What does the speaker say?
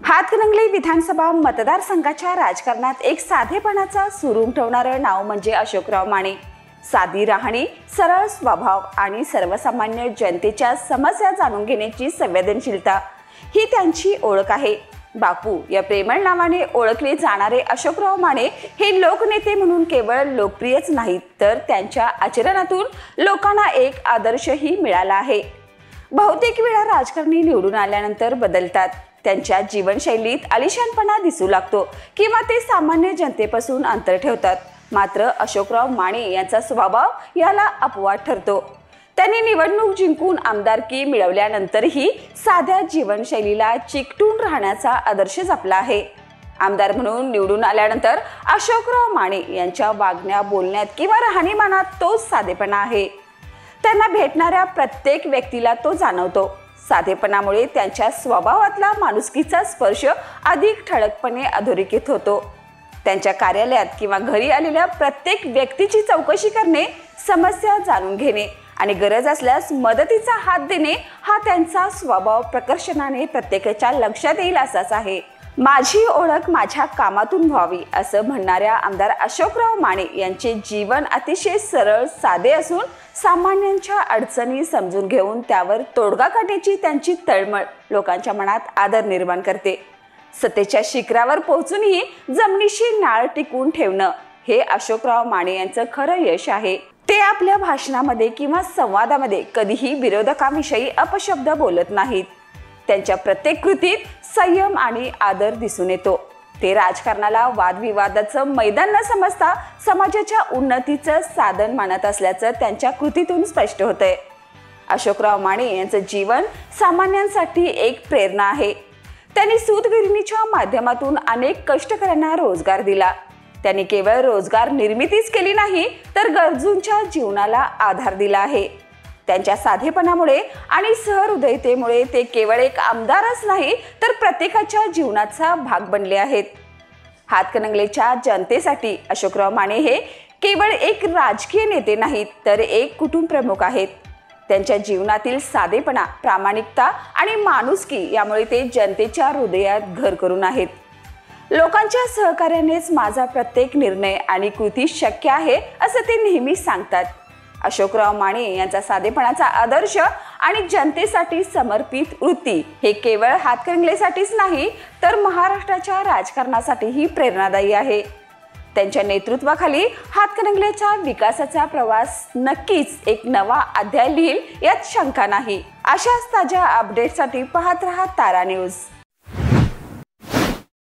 हातकणंगले विधानसभा मतदारसंघाच्या राजकारणात एक साधेपणाचा सूर उमटवणारं नाव म्हणजे अशोकराव माने। साधी राहणी, सरळ स्वभाव आणि सर्वसामान्य जनतेच्या समस्या जाणून घेण्याची संवेदनशीलता ही त्यांची ओळख आहे। बापू या प्रेमळ नावाने ओळखले जाणारे अशोकराव माने हे लोकनेते म्हणून केवळ लोकप्रियच नाहीत, तर त्यांच्या आचरणातून लोकांना एक आदर्शही मिळाला आहे। बहुतेक वेळा राजकारणी निवडून आल्यानंतर बदलतात, त्यांच्या जीवनशैलीत आलिशानपणा दिसू लागतो किंवा ते सामान्य जनतेपासून अंतर ठेवतात। मात्र अशोकराव माने यांचा स्वभाव याला अपवाद ठरतो। त्यांनी निवडणूक जिंकून आमदारकी मिळवल्यानंतरही साध्या जीवनशैलीला चिकटून राहण्याचा आदर्श जपला आहे। आमदार म्हणून निवडून आल्यानंतर अशोकराव माने यांच्या वागण्या, बोलण्यात किंवा राहणीमानात तोच साधेपणा आहे। त्यांना भेटणाऱ्या प्रत्येक व्यक्तीला तो जाणवतो। साधेपणामुळे त्यांच्या स्वभावातला माणुसकीचा स्पर्श अधिक ठळकपणे अधोरेखित होतो। त्यांच्या कार्यालयात किंवा घरी आलेल्या प्रत्येक व्यक्तीची चौकशी करणे, समस्या जाणून घेणे आणि गरज असल्यास मदतीचा हात देणे हा त्यांचा स्वभाव प्रकर्षाने प्रत्येकाच्या लक्षात येईल असाच आहे। माझी ओळख माझ्या कामातून व्हावी असं म्हणणाऱ्या आमदार अशोकराव माने यांचे जीवन अतिशय सरळ साधे असून सामान्यांच्या अडचणी समजून घेऊन त्यावर तोडगा काढण्याची त्यांची तळमळ लोकांच्या मनात आदर निर्माण करते। सत्तेच्या शिखरावर पोहोचूनही जमिनीशी नाळ टिकवून ठेवणं हे अशोकराव माने यांचं खरं यश आहे। ते आपल्या भाषणामध्ये किंवा संवादामध्ये कधीही विरोधकांविषयी अपशब्द बोलत नाहीत। त्यांच्या प्रत्येक कृतीत संयम आणि आदर दिसून येतो। ते राजकारणाला वादविवादाचं मैदान न समजता समाजाच्या उन्नतीचं साधन मानत असल्याचं त्यांच्या कृतीतून स्पष्ट होतंय। अशोकराव माने यांचं जीवन सामान्यांसाठी एक प्रेरणा आहे। त्यांनी सूतगिरणीच्या माध्यमातून अनेक कष्टकऱ्यांना रोजगार दिला। त्यांनी केवळ रोजगार निर्मितीच केली नाही, तर गरजूंच्या जीवनाला आधार दिला आहे। त्यांच्या साधेपणामुळे आणि सहृदयतेमुळे ते केवळ एक आमदारच नाही, तर प्रत्येकाच्या जीवनाचा भाग बनले आहेत। हातकणंगलेच्या जनतेसाठी अशोकराव माने हे केवळ एक राजकीय नेते नाहीत, तर एक कुटुंब प्रमुख आहेत। त्यांच्या जीवनातील साधेपणा, प्रामाणिकता आणि माणुसकी यामुळे ते जनतेच्या हृदयात घर करून आहेत। लोकांच्या सहकार्यानेच माझा प्रत्येक निर्णय आणि कृती शक्य आहे असं ते नेहमी सांगतात। अशोकराव माने यांचा साधेपणाचा आदर्श आणि जनतेसाठी समर्पित वृत्ती हे केवळ हातकणंगलेसाठीच नाही, तर महाराष्ट्राच्या राजकारणासाठीही प्रेरणादायी आहे। त्यांच्या नेतृत्वाखाली हातकणंगलेच्या विकासाचा प्रवास नक्कीच एक नवा अध्याय लिहिल यात शंका नाही। अशाच ताज्या अपडेटसाठी पाहत रहा तारा न्यूज।